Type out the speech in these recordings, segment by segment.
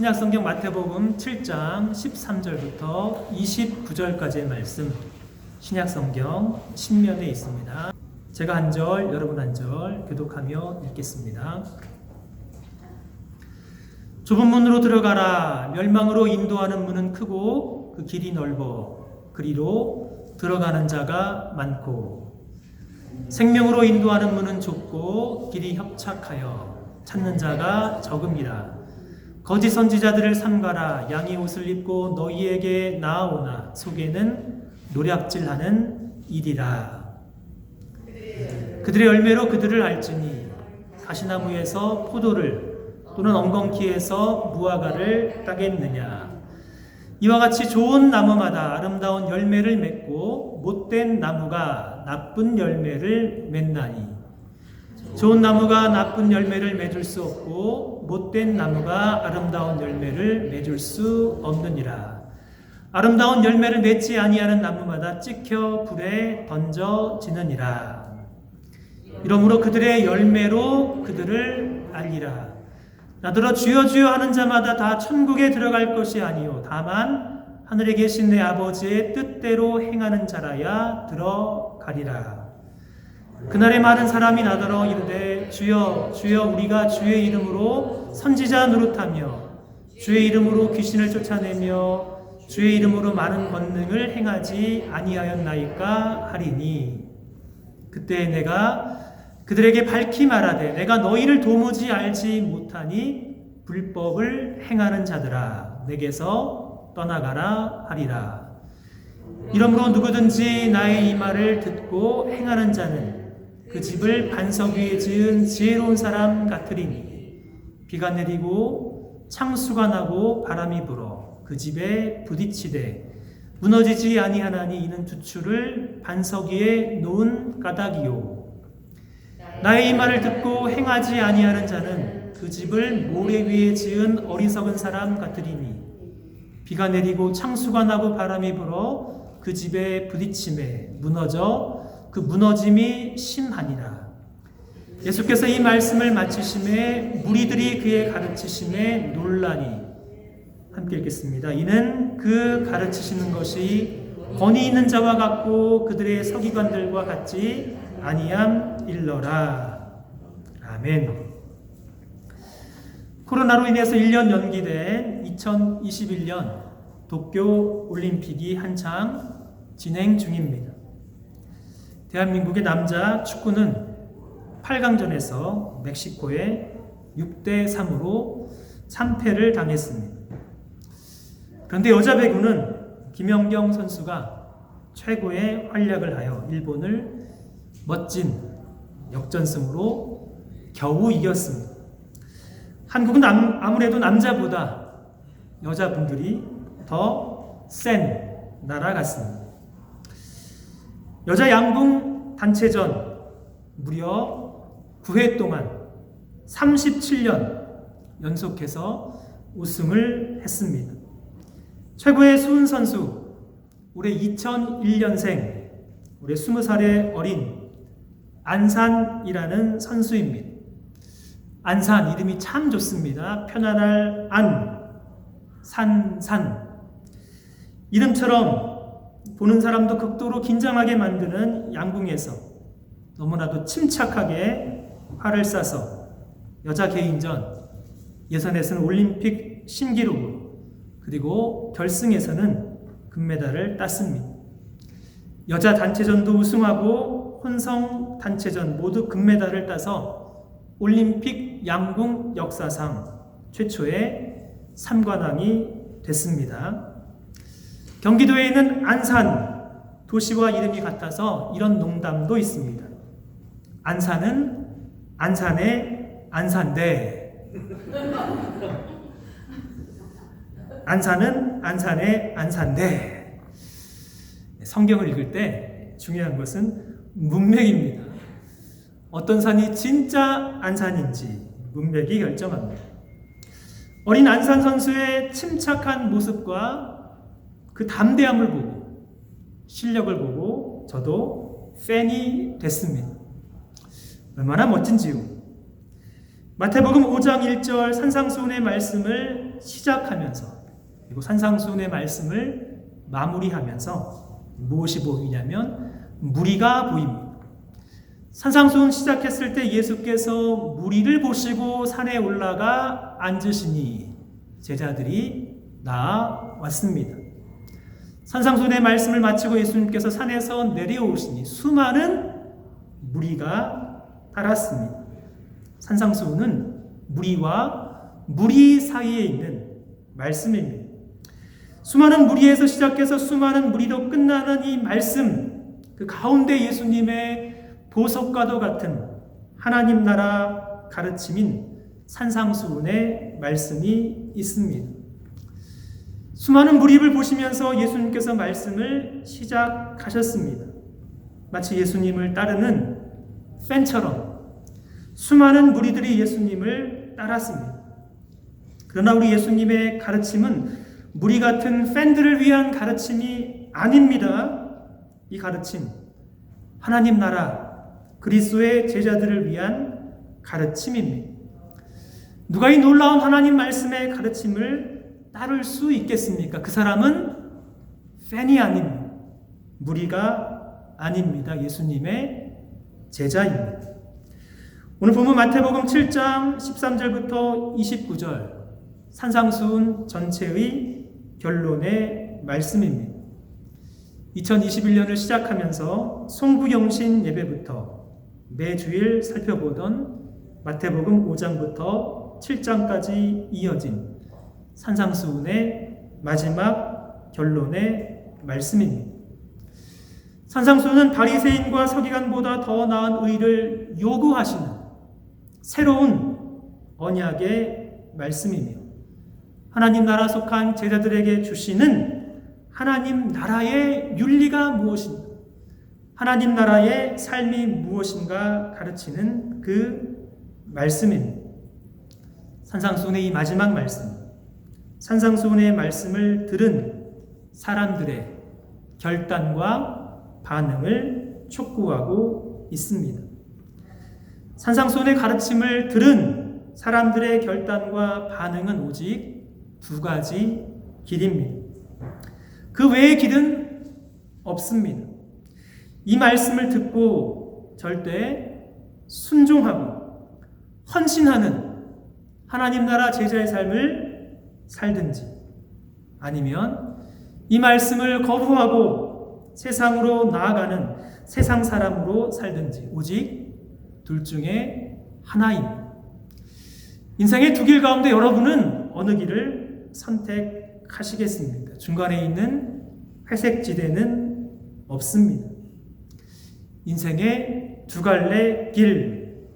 신약성경 마태복음 7장 13절부터 29절까지의 말씀, 신약성경 신면에 있습니다. 제가 한 절, 여러분 한 절 교독하며 읽겠습니다. 좁은 문으로 들어가라. 멸망으로 인도하는 문은 크고 그 길이 넓어 그리로 들어가는 자가 많고, 생명으로 인도하는 문은 좁고 길이 협착하여 찾는 자가 적음이라. 거짓 선지자들을 삼가라. 양의 옷을 입고 너희에게 나아오나 속에는 노략질하는 이리라. 그들의 열매로 그들을 알지니 가시나무에서 포도를 또는 엉겅퀴에서 무화과를 따겠느냐. 이와 같이 좋은 나무마다 아름다운 열매를 맺고 못된 나무가 나쁜 열매를 맺나니, 좋은 나무가 나쁜 열매를 맺을 수 없고 못된 나무가 아름다운 열매를 맺을 수 없느니라. 아름다운 열매를 맺지 아니하는 나무마다 찍혀 불에 던져지느니라. 이러므로 그들의 열매로 그들을 알리라. 나더러 주여 주여 하는 자마다 다 천국에 들어갈 것이 아니요 다만 하늘에 계신 내 아버지의 뜻대로 행하는 자라야 들어가리라. 그날에 많은 사람이 나더러 이르되 주여 주여 우리가 주의 이름으로 선지자 노릇하며 주의 이름으로 귀신을 쫓아내며 주의 이름으로 많은 권능을 행하지 아니하였나이까 하리니, 그때 내가 그들에게 밝히 말하되 내가 너희를 도무지 알지 못하니 불법을 행하는 자들아 내게서 떠나가라 하리라. 이러므로 누구든지 나의 이 말을 듣고 행하는 자는 그 집을 반석 위에 지은 지혜로운 사람 같으리니, 비가 내리고 창수가 나고 바람이 불어 그 집에 부딪히되 무너지지 아니하나니 이는 두추를 반석 위에 놓은 까닭이요. 나의 이 말을 듣고 행하지 아니하는 자는 그 집을 모래 위에 지은 어리석은 사람 같으리니, 비가 내리고 창수가 나고 바람이 불어 그 집에 부딪힘에 무너져 그 무너짐이 심하니라. 예수께서 이 말씀을 마치심에 무리들이 그의 가르치심에 놀라니, 함께 읽겠습니다. 이는 그 가르치시는 것이 권위 있는 자와 같고 그들의 서기관들과 같지 아니함일러라. 아멘. 코로나로 인해서 1년 연기된 2021년 도쿄 올림픽이 한창 진행 중입니다. 대한민국의 남자 축구는 8강전에서 멕시코에 6대3으로 3패를 당했습니다. 그런데 여자 배구는 김연경 선수가 최고의 활약을 하여 일본을 멋진 역전승으로 겨우 이겼습니다. 한국은 아무래도 남자보다 여자분들이 더 센 나라 같습니다. 여자 양궁 단체전 무려 9회 동안 37년 연속해서 우승을 했습니다. 최고의 수훈 선수, 올해 2001년생, 올해 20살의 어린 안산이라는 선수입니다. 안산 이름이 참 좋습니다. 편안할 안, 산. 이름처럼 보는 사람도 극도로 긴장하게 만드는 양궁에서 너무나도 침착하게 활을 쏴서 여자 개인전 예선에서는 올림픽 신기록으로, 그리고 결승에서는 금메달을 땄습니다. 여자 단체전도 우승하고 혼성 단체전 모두 금메달을 따서 올림픽 양궁 역사상 최초의 3관왕이 됐습니다. 경기도에 있는 안산, 도시와 이름이 같아서 이런 농담도 있습니다. 안산은 안산의 안산대. 안산은 안산의 안산대. 성경을 읽을 때 중요한 것은 문맥입니다. 어떤 산이 진짜 안산인지 문맥이 결정합니다. 어린 안산 선수의 침착한 모습과 그 담대함을 보고, 실력을 보고 저도 팬이 됐습니다. 얼마나 멋진지요. 마태복음 5장 1절 산상수훈의 말씀을 시작하면서 그리고 산상수훈의 말씀을 마무리하면서 무엇이 보이냐면 무리가 보입니다. 산상수훈 시작했을 때 예수께서 무리를 보시고 산에 올라가 앉으시니 제자들이 나왔습니다. 산상수훈의 말씀을 마치고 예수님께서 산에서 내려오시니 수많은 무리가 따랐습니다. 산상수훈은 무리와 무리 사이에 있는 말씀입니다. 수많은 무리에서 시작해서 수많은 무리로 끝나는 이 말씀, 그 가운데 예수님의 보석과도 같은 하나님 나라 가르침인 산상수훈의 말씀이 있습니다. 수많은 무리를 보시면서 예수님께서 말씀을 시작하셨습니다. 마치 예수님을 따르는 팬처럼 수많은 무리들이 예수님을 따랐습니다. 그러나 우리 예수님의 가르침은 무리 같은 팬들을 위한 가르침이 아닙니다. 이 가르침, 하나님 나라 그리스도의 제자들을 위한 가르침입니다. 누가 이 놀라운 하나님 말씀의 가르침을 따를 수 있겠습니까? 그 사람은 팬이 아닙니다. 무리가 아닙니다. 예수님의 제자입니다. 오늘 본문 마태복음 7장 13절부터 29절 산상수훈 전체의 결론의 말씀입니다. 2021년을 시작하면서 송구영신 예배부터 매주일 살펴보던 마태복음 5장부터 7장까지 이어진 산상수훈의 마지막 결론의 말씀입니다. 산상수훈은 바리새인과 서기관보다 더 나은 의를 요구하시는 새로운 언약의 말씀이며 하나님 나라 속한 제자들에게 주시는 하나님 나라의 윤리가 무엇인가, 하나님 나라의 삶이 무엇인가 가르치는 그 말씀입니다. 산상수훈의 이 마지막 말씀, 산상수훈의 말씀을 들은 사람들의 결단과 반응을 촉구하고 있습니다. 산상수훈의 가르침을 들은 사람들의 결단과 반응은 오직 두 가지 길입니다. 그 외의 길은 없습니다. 이 말씀을 듣고 절대 순종하고 헌신하는 하나님 나라 제자의 삶을 살든지 아니면 이 말씀을 거부하고 세상으로 나아가는 세상 사람으로 살든지 오직 둘 중에 하나입니다. 인생의 두 길 가운데 여러분은 어느 길을 선택하시겠습니까? 중간에 있는 회색 지대는 없습니다. 인생의 두 갈래 길,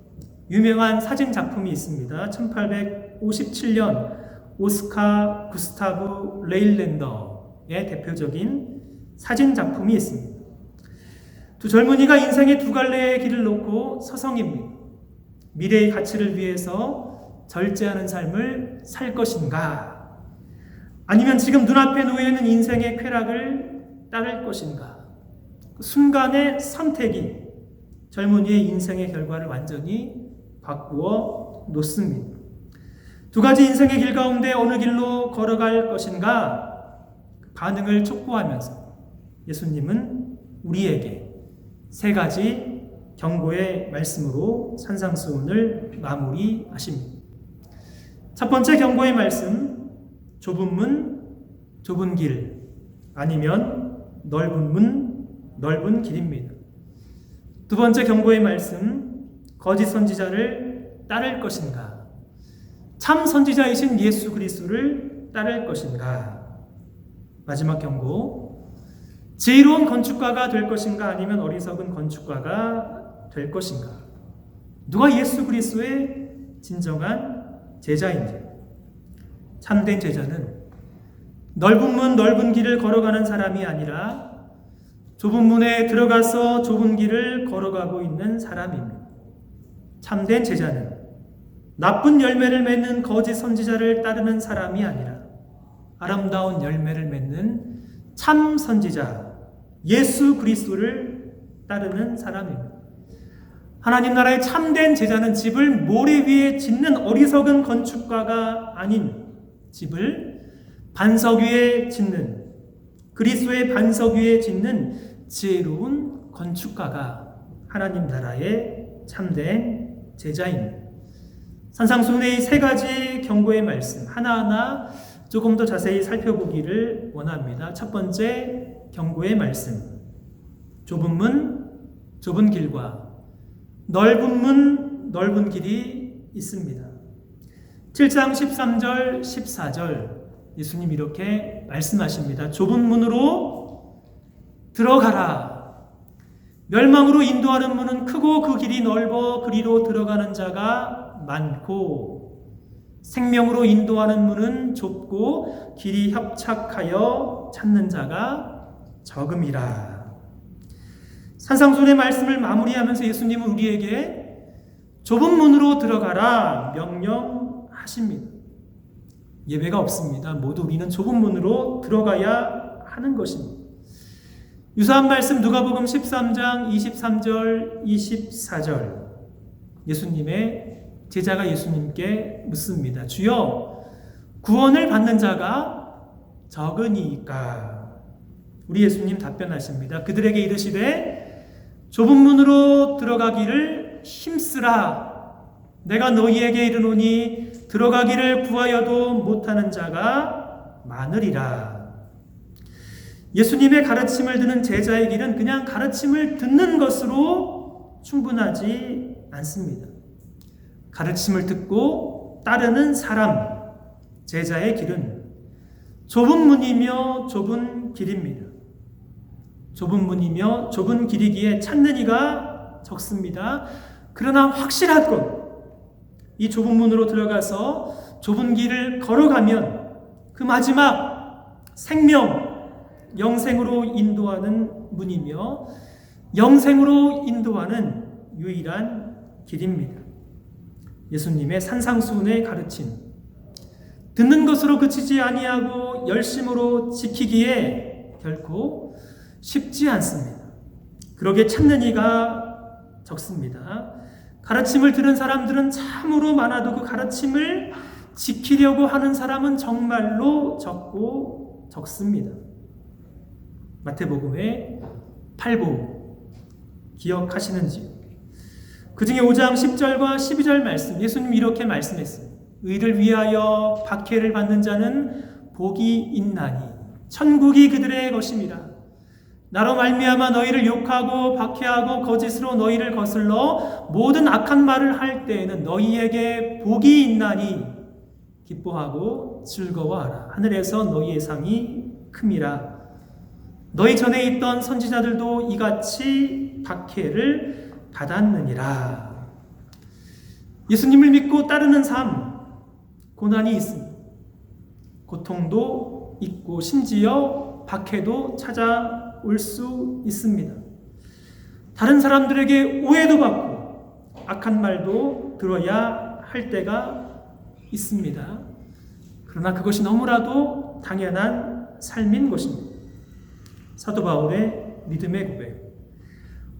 유명한 사진 작품이 있습니다. 1857년 오스카 구스타브 레일랜더의 대표적인 사진 작품이 있습니다. 두 젊은이가 인생의 두 갈래의 길을 놓고 서성입니다. 미래의 가치를 위해서 절제하는 삶을 살 것인가? 아니면 지금 눈앞에 놓여있는 인생의 쾌락을 따를 것인가? 그 순간의 선택이 젊은이의 인생의 결과를 완전히 바꾸어 놓습니다. 두 가지 인생의 길 가운데 어느 길로 걸어갈 것인가? 반응을 촉구하면서 예수님은 우리에게 세 가지 경고의 말씀으로 산상수훈을 마무리하십니다. 첫 번째 경고의 말씀, 좁은 문, 좁은 길, 아니면 넓은 문, 넓은 길입니다. 두 번째 경고의 말씀, 거짓 선지자를 따를 것인가, 참 선지자이신 예수 그리스도를 따를 것인가. 마지막 경고, 지혜로운 건축가가 될 것인가 아니면 어리석은 건축가가 될 것인가. 누가 예수 그리스도의 진정한 제자인지. 참된 제자는 넓은 문 넓은 길을 걸어가는 사람이 아니라 좁은 문에 들어가서 좁은 길을 걸어가고 있는 사람입니다. 참된 제자는 나쁜 열매를 맺는 거짓 선지자를 따르는 사람이 아니라 아름다운 열매를 맺는 참 선지자 예수 그리스도를 따르는 사람입니다. 하나님 나라의 참된 제자는 집을 모래 위에 짓는 어리석은 건축가가 아닌 집을 반석 위에 짓는, 그리스도의 반석 위에 짓는 지혜로운 건축가가 하나님 나라의 참된 제자입니다. 산상수훈의 세 가지 경고의 말씀 하나하나 조금 더 자세히 살펴보기를 원합니다. 첫 번째 경고의 말씀. 좁은 문, 좁은 길과 넓은 문, 넓은 길이 있습니다. 7장 13절, 14절 예수님 이렇게 말씀하십니다. 좁은 문으로 들어가라. 멸망으로 인도하는 문은 크고 그 길이 넓어 그리로 들어가는 자가 많고 생명으로 인도하는 문은 좁고 길이 협착하여 찾는 자가 적음이라. 산상수훈의 말씀을 마무리하면서 예수님은 우리에게 좁은 문으로 들어가라 명령하십니다. 예외가 없습니다. 모두 우리는 좁은 문으로 들어가야 하는 것입니다. 유사한 말씀 누가복음 13장 23절 24절 예수님의 제자가 예수님께 묻습니다. 주여 구원을 받는 자가 적으니까. 우리 예수님 답변하십니다. 그들에게 이르시되 좁은 문으로 들어가기를 힘쓰라. 내가 너희에게 이르노니 들어가기를 구하여도 못하는 자가 많으리라. 예수님의 가르침을 듣는 제자의 길은 그냥 가르침을 듣는 것으로 충분하지 않습니다. 가르침을 듣고 따르는 사람, 제자의 길은 좁은 문이며 좁은 길입니다. 좁은 문이며 좁은 길이기에 찾는 이가 적습니다. 그러나 확실한 것, 이 좁은 문으로 들어가서 좁은 길을 걸어가면 그 마지막 생명, 영생으로 인도하는 문이며 영생으로 인도하는 유일한 길입니다. 예수님의 산상수훈의 가르침, 듣는 것으로 그치지 아니하고 열심으로 지키기에 결코 쉽지 않습니다. 그러게 찾는 이가 적습니다. 가르침을 들은 사람들은 참으로 많아도 그 가르침을 지키려고 하는 사람은 정말로 적고 적습니다. 마태복음의 8보 기억하시는지요? 그 중에 5장 10절과 12절 말씀, 예수님이 이렇게 말씀했습니다. 의를 위하여 박해를 받는 자는 복이 있나니 천국이 그들의 것임이라. 나로 말미암아 너희를 욕하고 박해하고 거짓으로 너희를 거슬러 모든 악한 말을 할 때에는 너희에게 복이 있나니 기뻐하고 즐거워하라. 하늘에서 너희의 상이 큼이라. 너희 전에 있던 선지자들도 이같이 박해를 받았느니라. 예수님을 믿고 따르는 삶, 고난이 있습니다. 고통도 있고 심지어 박해도 찾아올 수 있습니다. 다른 사람들에게 오해도 받고 악한 말도 들어야 할 때가 있습니다. 그러나 그것이 너무나도 당연한 삶인 것입니다. 사도 바울의 믿음의 고백.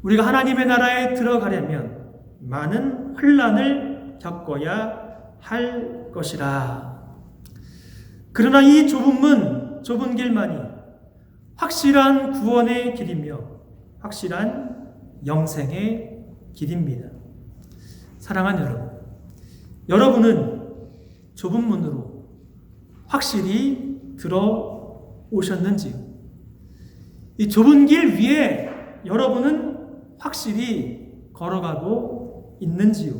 우리가 하나님의 나라에 들어가려면 많은 환난을 겪어야 할 것이라. 그러나 이 좁은 문, 좁은 길만이 확실한 구원의 길이며 확실한 영생의 길입니다. 사랑하는 여러분, 여러분은 좁은 문으로 확실히 들어오셨는지요? 이 좁은 길 위에 여러분은 확실히 걸어가고 있는지요?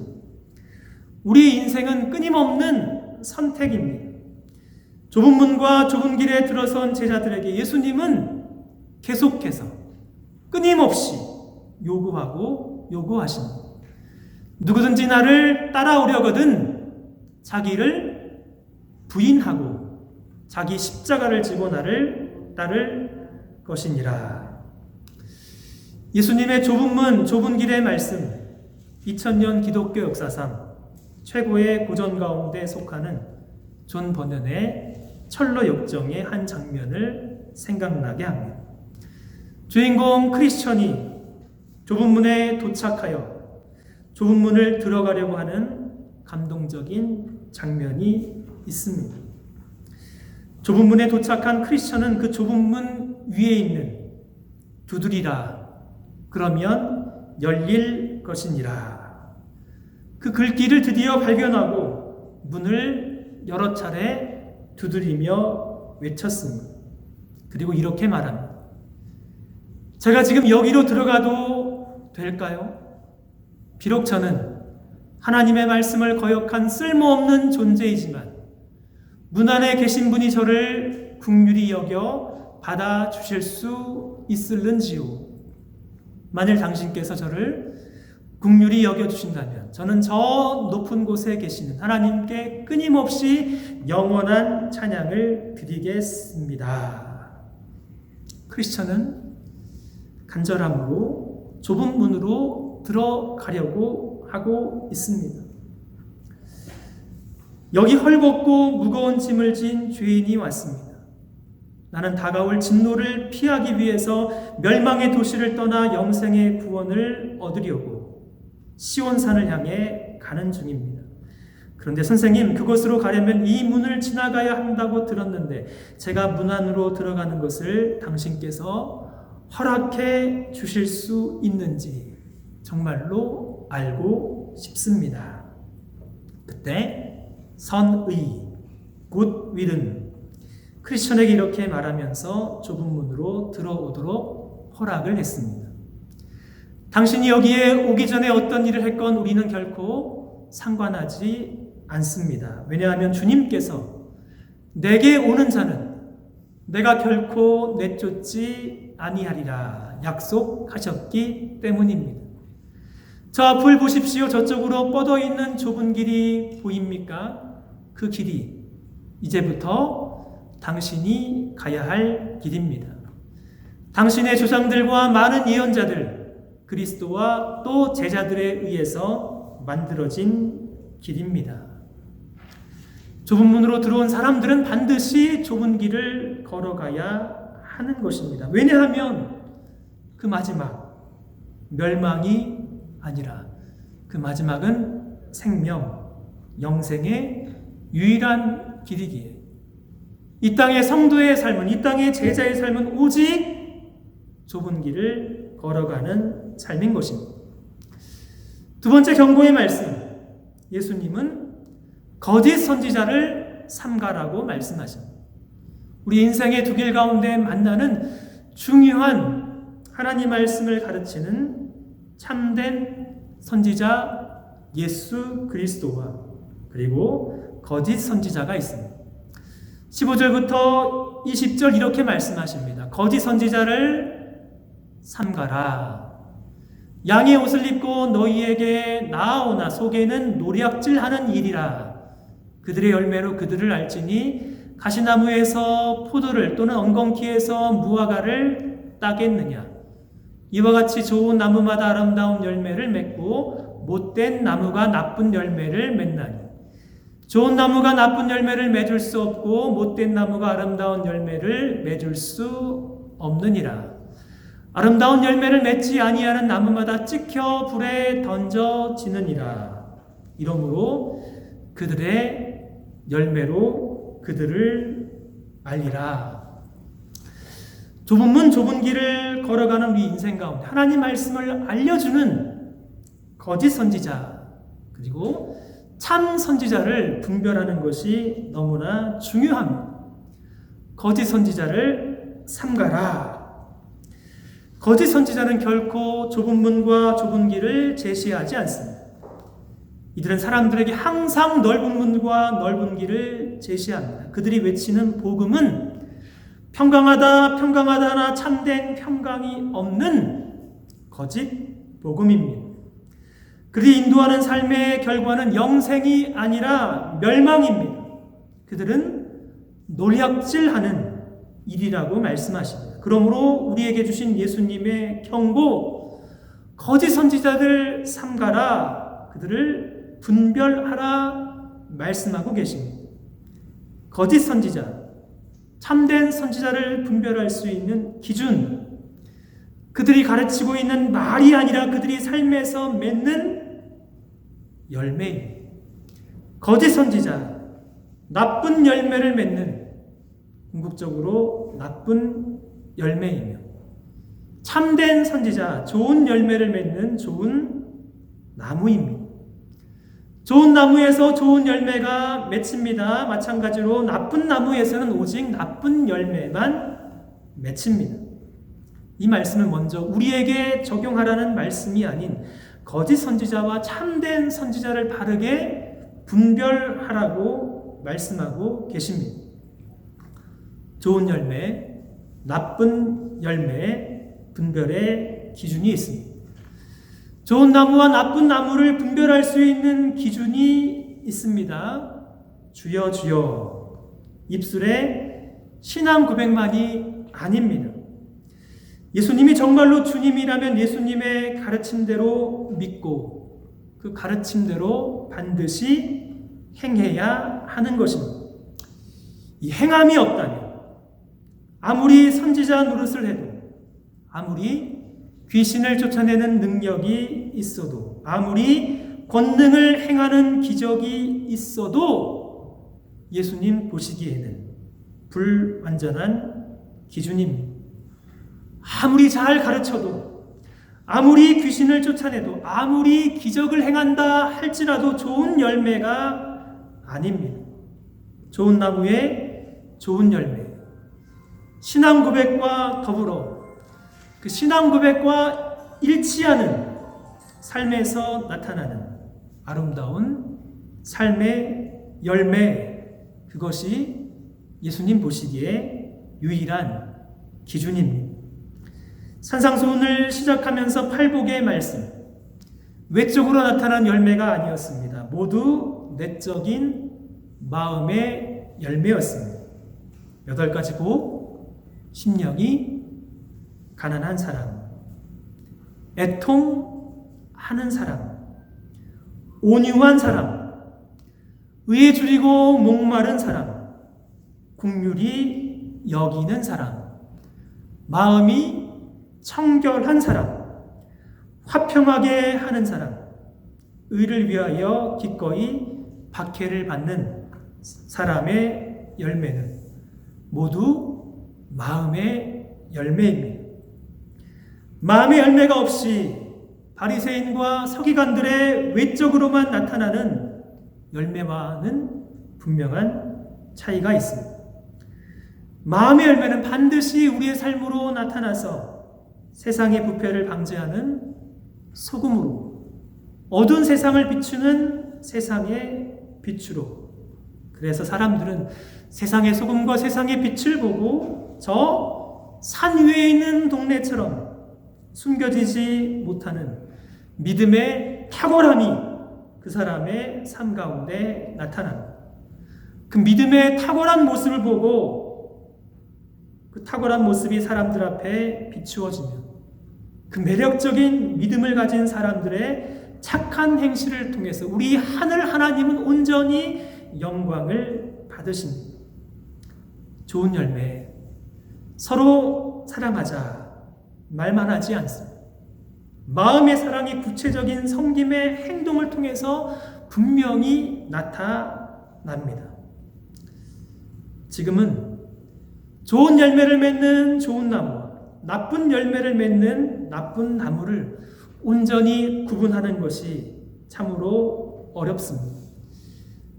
우리 인생은 끊임없는 선택입니다. 좁은 문과 좁은 길에 들어선 제자들에게 예수님은 계속해서 끊임없이 요구하고 요구하십니다. 누구든지 나를 따라오려거든 자기를 부인하고 자기 십자가를 지고 나를 따를 것이니라. 예수님의 좁은 문, 좁은 길의 말씀, 2000년 기독교 역사상 최고의 고전 가운데 속하는 존 버넌의 철로 역정의 한 장면을 생각나게 합니다. 주인공 크리스천이 좁은 문에 도착하여 좁은 문을 들어가려고 하는 감동적인 장면이 있습니다. 좁은 문에 도착한 크리스천은 그 좁은 문 위에 있는 두드리라. 그러면 열릴 것이니라. 그 글귀를 드디어 발견하고 문을 여러 차례 두드리며 외쳤습니다. 그리고 이렇게 말합니다. 제가 지금 여기로 들어가도 될까요? 비록 저는 하나님의 말씀을 거역한 쓸모없는 존재이지만 문 안에 계신 분이 저를 긍휼히 여겨 받아주실 수 있을는지요? 만일 당신께서 저를 긍휼히 여겨주신다면 저는 저 높은 곳에 계시는 하나님께 끊임없이 영원한 찬양을 드리겠습니다. 크리스천은 간절함으로 좁은 문으로 들어가려고 하고 있습니다. 여기 헐벗고 무거운 짐을 진 죄인이 왔습니다. 나는 다가올 진노를 피하기 위해서 멸망의 도시를 떠나 영생의 구원을 얻으려고 시온산을 향해 가는 중입니다. 그런데 선생님, 그곳으로 가려면 이 문을 지나가야 한다고 들었는데 제가 문 안으로 들어가는 것을 당신께서 허락해 주실 수 있는지 정말로 알고 싶습니다. 그때 선의, 굿윌은 크리스천에게 이렇게 말하면서 좁은 문으로 들어오도록 허락을 했습니다. 당신이 여기에 오기 전에 어떤 일을 했건 우리는 결코 상관하지 않습니다. 왜냐하면 주님께서 내게 오는 자는 내가 결코 내쫓지 아니하리라 약속하셨기 때문입니다. 저 앞을 보십시오. 저쪽으로 뻗어 있는 좁은 길이 보입니까? 그 길이 이제부터 당신이 가야 할 길입니다. 당신의 조상들과 많은 예언자들, 그리스도와 또 제자들에 의해서 만들어진 길입니다. 좁은 문으로 들어온 사람들은 반드시 좁은 길을 걸어가야 하는 것입니다. 왜냐하면 그 마지막, 멸망이 아니라 그 마지막은 생명, 영생의 유일한 길이기에 이 땅의 성도의 삶은, 이 땅의 제자의 삶은 오직 좁은 길을 걸어가는 삶인 것입니다. 두 번째 경고의 말씀, 예수님은 거짓 선지자를 삼가라고 말씀하십니다. 우리 인생의 두 길 가운데 만나는 중요한 하나님 말씀을 가르치는 참된 선지자 예수 그리스도와 그리고 거짓 선지자가 있습니다. 15절부터 20절 이렇게 말씀하십니다. 거짓 선지자를 삼가라. 양의 옷을 입고 너희에게 나아오나 속에는 노략질하는 일이라. 그들의 열매로 그들을 알지니 가시나무에서 포도를 또는 엉겅퀴에서 무화과를 따겠느냐. 이와 같이 좋은 나무마다 아름다운 열매를 맺고 못된 나무가 나쁜 열매를 맺나니 좋은 나무가 나쁜 열매를 맺을 수 없고 못된 나무가 아름다운 열매를 맺을 수 없느니라. 아름다운 열매를 맺지 아니하는 나무마다 찍혀 불에 던져지느니라. 이러므로 그들의 열매로 그들을 알리라. 좁은 문 좁은 길을 걸어가는 우리 인생 가운데 하나님 말씀을 알려주는 거짓 선지자 그리고 참 선지자를 분별하는 것이 너무나 중요합니다. 거짓 선지자를 삼가라. 거짓 선지자는 결코 좁은 문과 좁은 길을 제시하지 않습니다. 이들은 사람들에게 항상 넓은 문과 넓은 길을 제시합니다. 그들이 외치는 복음은 평강하다, 평강하다 하나 참된 평강이 없는 거짓 복음입니다. 그들이 인도하는 삶의 결과는 영생이 아니라 멸망입니다. 그들은 노략질하는 일이라고 말씀하십니다. 그러므로 우리에게 주신 예수님의 경고, 거짓 선지자들 삼가라, 그들을 분별하라 말씀하고 계십니다. 거짓 선지자, 참된 선지자를 분별할 수 있는 기준, 그들이 가르치고 있는 말이 아니라 그들이 삶에서 맺는 열매입니다. 거짓 선지자, 나쁜 열매를 맺는 궁극적으로 나쁜 열매이며 참된 선지자, 좋은 열매를 맺는 좋은 나무입니다. 좋은 나무에서 좋은 열매가 맺힙니다. 마찬가지로 나쁜 나무에서는 오직 나쁜 열매만 맺힙니다. 이 말씀은 먼저 우리에게 적용하라는 말씀이 아닌 거짓 선지자와 참된 선지자를 바르게 분별하라고 말씀하고 계십니다. 좋은 열매, 나쁜 열매 분별의 기준이 있습니다. 좋은 나무와 나쁜 나무를 분별할 수 있는 기준이 있습니다. 주여 주여 입술에 신앙 고백만이 아닙니다. 예수님이 정말로 주님이라면 예수님의 가르침대로 믿고 그 가르침대로 반드시 행해야 하는 것입니다. 이 행함이 없다면 아무리 선지자 노릇을 해도 아무리 귀신을 쫓아내는 능력이 있어도 아무리 권능을 행하는 기적이 있어도 예수님 보시기에는 불완전한 기준입니다. 아무리 잘 가르쳐도 아무리 귀신을 쫓아내도 아무리 기적을 행한다 할지라도 좋은 열매가 아닙니다. 좋은 나무에 좋은 열매, 신앙 고백과 더불어 그 신앙 고백과 일치하는 삶에서 나타나는 아름다운 삶의 열매, 그것이 예수님 보시기에 유일한 기준입니다. 산상수훈을 시작하면서 팔복의 말씀, 외적으로 나타난 열매가 아니었습니다. 모두 내적인 마음의 열매였습니다. 8가지 복, 심령이 가난한 사람, 애통하는 사람, 온유한 사람, 의에 줄이고 목마른 사람, 긍휼히 여기는 사람, 마음이 청결한 사람, 화평하게 하는 사람, 의를 위하여 기꺼이 박해를 받는 사람의 열매는 모두 마음의 열매입니다. 마음의 열매가 없이 바리새인과 서기관들의 외적으로만 나타나는 열매와는 분명한 차이가 있습니다. 마음의 열매는 반드시 우리의 삶으로 나타나서 세상의 부패를 방지하는 소금으로, 어두운 세상을 비추는 세상의 빛으로. 그래서 사람들은 세상의 소금과 세상의 빛을 보고 저 산 위에 있는 동네처럼 숨겨지지 못하는 믿음의 탁월함이 그 사람의 삶 가운데 나타납니다. 그 믿음의 탁월한 모습을 보고 그 탁월한 모습이 사람들 앞에 비추어지면 그 매력적인 믿음을 가진 사람들의 착한 행실을 통해서 우리 하늘 하나님은 온전히 영광을 받으십니다. 좋은 열매, 서로 사랑하자 말만 하지 않습니다. 마음의 사랑이 구체적인 섬김의 행동을 통해서 분명히 나타납니다. 지금은 좋은 열매를 맺는 좋은 나무와 나쁜 열매를 맺는 나쁜 나무를 온전히 구분하는 것이 참으로 어렵습니다.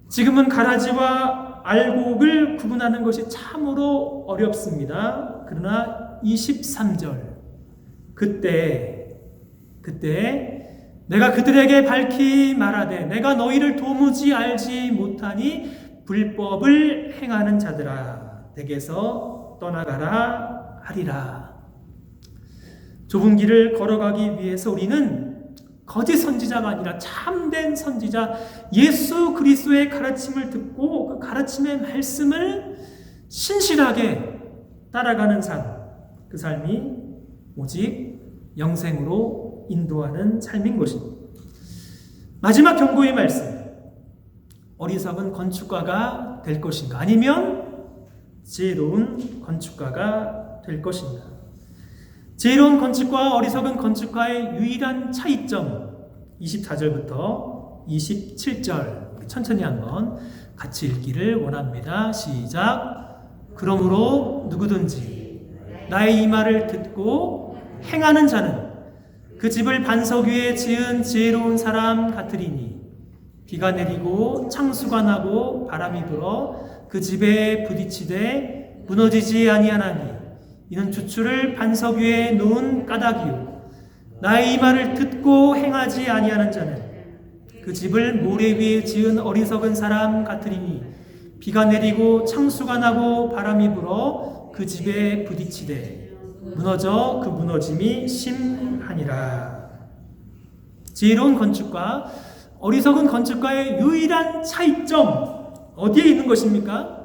지금은 가라지와 알곡을 구분하는 것이 참으로 어렵습니다. 그러나 23절, 그때 내가 그들에게 밝히 말하되 내가 너희를 도무지 알지 못하니 불법을 행하는 자들아 내게서 떠나가라 하리라. 좁은 길을 걸어가기 위해서 우리는 거짓 선지자가 아니라 참된 선지자 예수 그리스도의 가르침을 듣고 그 가르침의 말씀을 신실하게 따라가는 삶, 그 삶이 오직 영생으로 인도하는 삶인 것입니다. 마지막 경고의 말씀, 어리석은 건축가가 될 것인가 아니면 지혜로운 건축가가 될 것인가. 지혜로운 건축가와 어리석은 건축가의 유일한 차이점, 24절부터 27절 천천히 한번 같이 읽기를 원합니다. 시작. 그러므로 누구든지 나의 이 말을 듣고 행하는 자는 그 집을 반석 위에 지은 지혜로운 사람 같으리니 비가 내리고 창수가 나고 바람이 불어 그 집에 부딪히되 무너지지 아니하나니 이는 주추를 반석 위에 놓은 까닭이요 나의 이 말을 듣고 행하지 아니하는 자는 그 집을 모래 위에 지은 어리석은 사람 같으리니 비가 내리고 창수가 나고 바람이 불어 그 집에 부딪히되 무너져 그 무너짐이 심하니라. 지혜로운 건축과 어리석은 건축가의 유일한 차이점 어디에 있는 것입니까?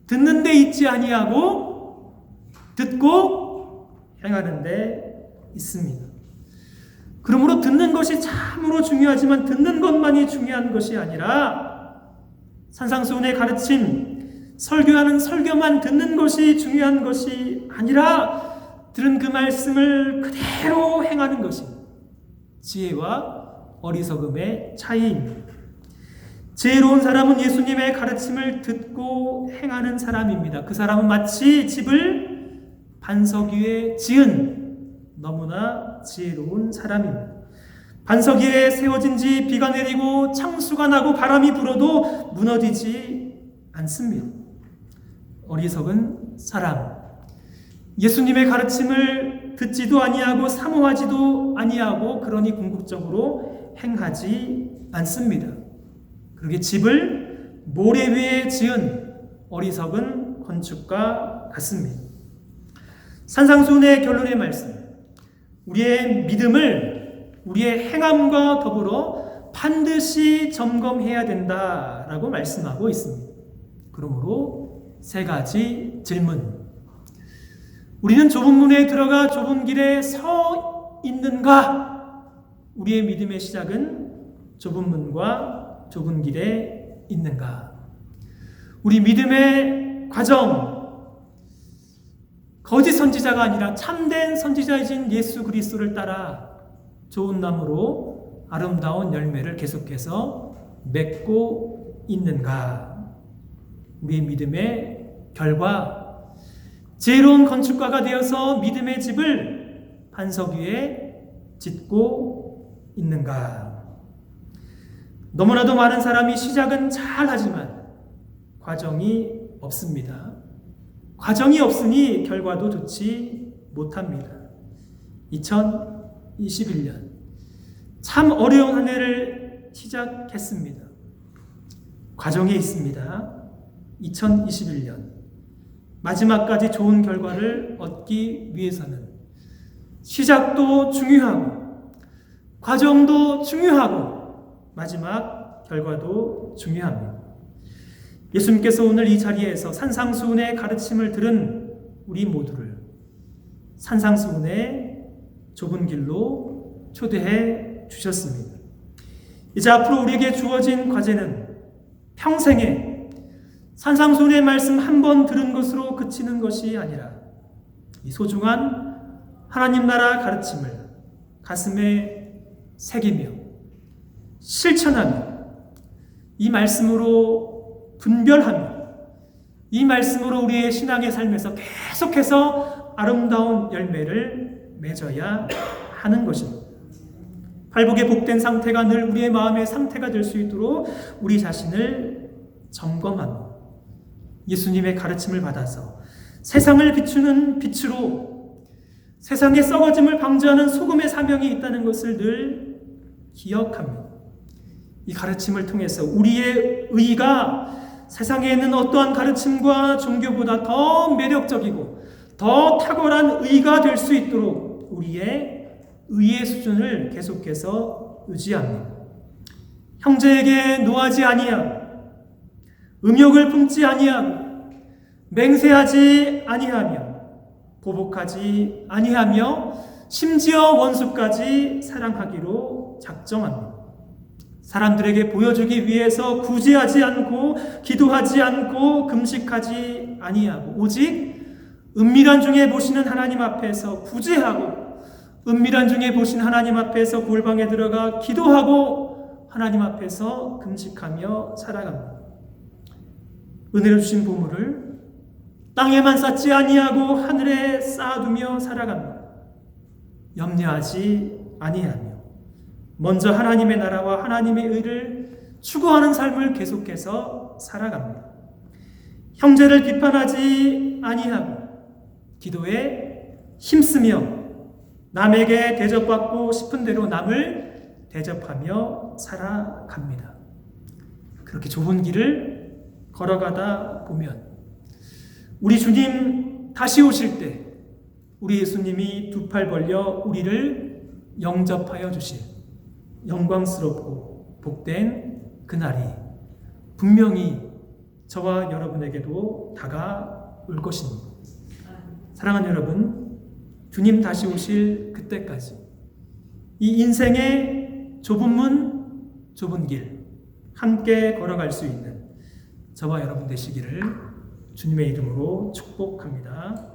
듣는 데 있지 아니하고 듣고 행하는 데 있습니다. 그러므로 듣는 것이 참으로 중요하지만 듣는 것만이 중요한 것이 아니라 산상수훈의 가르침, 설교하는 설교만 듣는 것이 중요한 것이 아니라 들은 그 말씀을 그대로 행하는 것이 지혜와 어리석음의 차이입니다. 지혜로운 사람은 예수님의 가르침을 듣고 행하는 사람입니다. 그 사람은 마치 집을 반석 위에 지은 너무나 지혜로운 사람입니다. 반석 위에 세워진 지 비가 내리고 창수가 나고 바람이 불어도 무너지지 않습니다. 어리석은 사람, 예수님의 가르침을 듣지도 아니하고 사모하지도 아니하고 그러니 궁극적으로 행하지 않습니다. 그렇게 집을 모래 위에 지은 어리석은 건축가 같습니다. 산상수훈의 결론의 말씀, 우리의 믿음을 우리의 행함과 더불어 반드시 점검해야 된다라고 말씀하고 있습니다. 그러므로 세 가지 질문. 우리는 좁은 문에 들어가 좁은 길에 서 있는가? 우리의 믿음의 시작은 좁은 문과 좁은 길에 있는가? 우리 믿음의 과정, 거짓 선지자가 아니라 참된 선지자이신 예수 그리스도를 따라 좋은 나무로 아름다운 열매를 계속해서 맺고 있는가? 우리의 믿음의 결과, 지혜로운 건축가가 되어서 믿음의 집을 반석 위에 짓고 있는가? 너무나도 많은 사람이 시작은 잘하지만 과정이 없습니다. 과정이 없으니 결과도 좋지 못합니다. 2021년 참 어려운 한 해를 시작했습니다. 과정이 있습니다. 2021년 마지막까지 좋은 결과를 얻기 위해서는 시작도 중요하고 과정도 중요하고 마지막 결과도 중요합니다. 예수님께서 오늘 이 자리에서 산상수훈의 가르침을 들은 우리 모두를 산상수훈의 좁은 길로 초대해 주셨습니다. 이제 앞으로 우리에게 주어진 과제는 평생에 산상수훈의 말씀 한 번 들은 것으로 그치는 것이 아니라 이 소중한 하나님 나라 가르침을 가슴에 새기며 실천하며 이 말씀으로 분별하며 이 말씀으로 우리의 신앙의 삶에서 계속해서 아름다운 열매를 맺어야 하는 것입니다. 팔복의 복된 상태가 늘 우리의 마음의 상태가 될 수 있도록 우리 자신을 점검하며 예수님의 가르침을 받아서 세상을 비추는 빛으로 세상의 썩어짐을 방지하는 소금의 사명이 있다는 것을 늘 기억합니다. 이 가르침을 통해서 우리의 의가 세상에 있는 어떠한 가르침과 종교보다 더 매력적이고 더 탁월한 의가 될 수 있도록 우리의 의의 수준을 계속해서 유지합니다. 형제에게 노하지 아니하고 음욕을 품지 아니하고 맹세하지 아니하며 보복하지 아니하며 심지어 원수까지 사랑하기로 작정합니다. 사람들에게 보여주기 위해서 구제하지 않고 기도하지 않고 금식하지 아니하고 오직 은밀한 중에 보시는 하나님 앞에서 구제하고 은밀한 중에 보신 하나님 앞에서 골방에 들어가 기도하고 하나님 앞에서 금식하며 살아갑니다. 은혜를 주신 보물을 땅에만 쌓지 아니하고 하늘에 쌓아두며 살아갑니다. 염려하지 아니하며 먼저 하나님의 나라와 하나님의 의를 추구하는 삶을 계속해서 살아갑니다. 형제를 비판하지 아니하고 기도에 힘쓰며 남에게 대접받고 싶은 대로 남을 대접하며 살아갑니다. 그렇게 좁은 길을 걸어가다 보면 우리 주님 다시 오실 때 우리 예수님이 두 팔 벌려 우리를 영접하여 주실 영광스럽고 복된 그날이 분명히 저와 여러분에게도 다가올 것입니다. 사랑하는 여러분, 주님 다시 오실 그때까지 이 인생의 좁은 문, 좁은 길 함께 걸어갈 수 있는 저와 여러분 되시기를 주님의 이름으로 축복합니다.